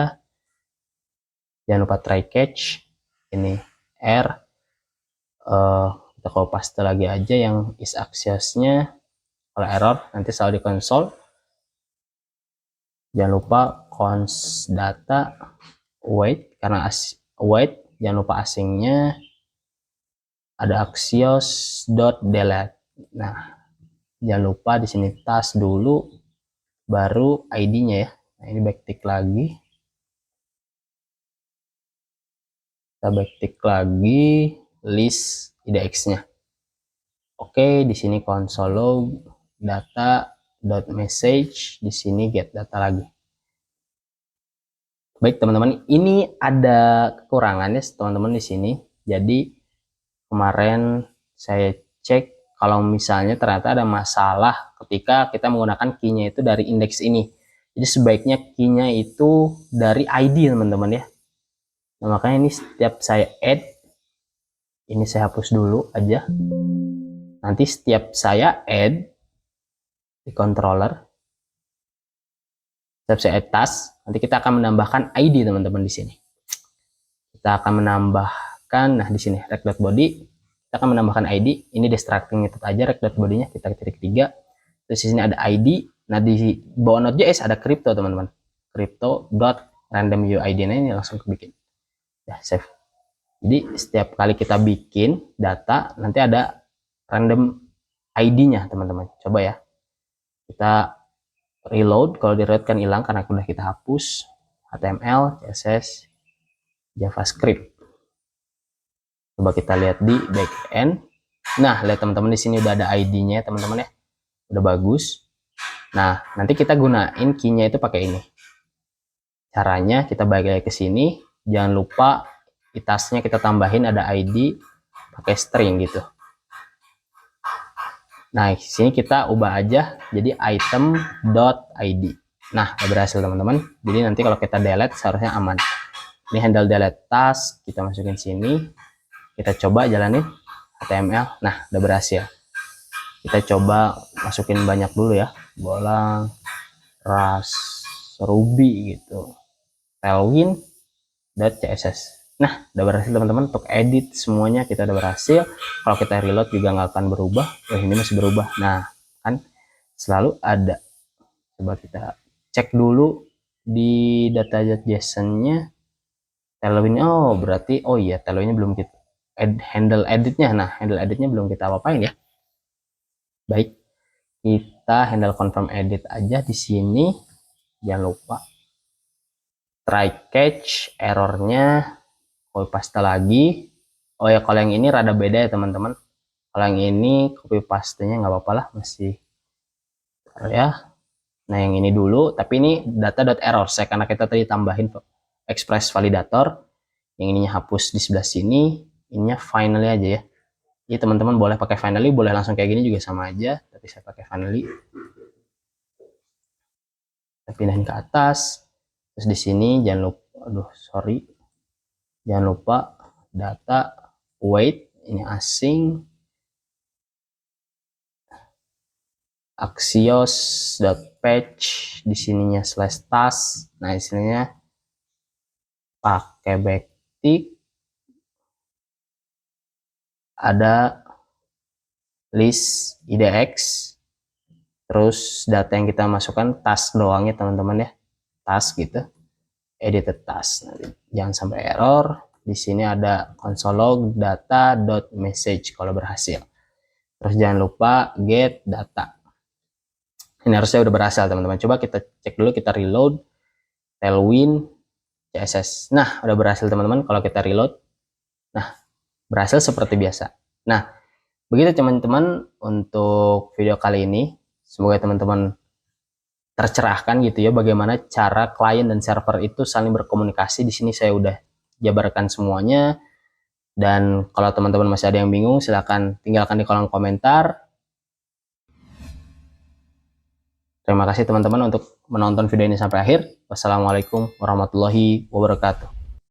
Jangan lupa try catch. Ini R. Kita kalau paste lagi aja yang is axios-nya. Kalau error nanti selalu di console. Jangan lupa const data await, karena await. Jangan lupa asingnya. Ada axios dot delete. Nah, jangan lupa di sini task dulu, baru ID-nya ya. Nah, ini backtick lagi. Kita backtick lagi list idx-nya. Oke, di sini console log data dot message, di sini get data lagi. Baik teman-teman, ini ada kekurangannya teman-teman di sini. Jadi kemarin saya cek kalau misalnya ternyata ada masalah ketika kita menggunakan key-nya itu dari indeks ini. Jadi sebaiknya key-nya itu dari ID teman-teman ya. Nah, makanya ini setiap saya add, ini saya hapus dulu aja. Nanti setiap saya add di controller, setiap saya add task, nanti kita akan menambahkan ID teman-teman di sini. Kita akan menambahkan, nah di sini rec.body, kita akan menambahkan ID. Ini destructing method aja, rec.body-nya kita ketik 3. Terus di sini ada ID. Nah di bawah Node.js ada crypto teman-teman. Crypto.randomuid, nah ini langsung kebikin. Ya, save. Jadi setiap kali kita bikin data, nanti ada random ID-nya teman-teman. Coba ya. Kita reload, kalau di reload kan hilang karena sudah kita hapus. HTML, CSS, JavaScript. Coba kita lihat di backend. Nah, lihat teman-teman di sini udah ada ID-nya teman-teman ya. Udah bagus. Nah, nanti kita gunain key-nya itu pakai ini. Caranya kita balik lagi ke sini, jangan lupa di tasnya kita tambahin ada ID pakai string gitu. Nah, di sini kita ubah aja jadi item.id. Nah, udah berhasil teman-teman. Jadi nanti kalau kita delete seharusnya aman. Ini handle delete task, kita masukin sini. Kita coba jalanin HTML. Nah, udah berhasil. Kita coba masukin banyak dulu ya. Bolang, Rust, Ruby gitu. Tailwind.css. Nah, udah berhasil teman-teman untuk edit semuanya, kita udah berhasil. Kalau kita reload juga nggak akan berubah. Ini masih berubah. Nah, kan selalu ada. Coba kita cek dulu di data.json-nya. Tailwind, oh berarti, oh iya tailwind-nya belum kita handle editnya. Nah, handle editnya belum kita apa-apain ya. Baik, kita handle confirm edit aja di sini. Jangan lupa try catch errornya, copy paste lagi. Oh ya, kalau yang ini rada beda ya teman-teman. Kalau yang ini copy paste-nya nggak apa-apa lah, masih ya. Nah, yang ini dulu, tapi ini data.error saya karena kita tadi tambahin express validator. Yang ininya hapus di sebelah sini, ininya finally aja ya. Jadi teman-teman boleh pakai finally, boleh langsung kayak gini juga sama aja, tapi saya pakai finally. Kita pindahin ke atas. Terus di sini jangan lupa, jangan lupa data wait, ini asing. Axios.page di sininya /task. Nah, istilahnya pakai backtick. Ada list IDX. Terus data yang kita masukkan task doang ya teman-teman ya. Task gitu. Edited task. Nanti jangan sampai error. Di sini ada console log data.message kalau berhasil. Terus jangan lupa get data. Ini harusnya udah berhasil teman-teman. Coba kita cek dulu, kita reload Tailwind CSS. Nah, udah berhasil teman-teman kalau kita reload. Nah, berhasil seperti biasa. Nah, begitu teman-teman untuk video kali ini. Semoga teman-teman tercerahkan gitu ya bagaimana cara klien dan server itu saling berkomunikasi. Di sini saya udah jabarkan semuanya. Dan kalau teman-teman masih ada yang bingung, silahkan tinggalkan di kolom komentar. Terima kasih teman-teman untuk menonton video ini sampai akhir. Wassalamualaikum warahmatullahi wabarakatuh.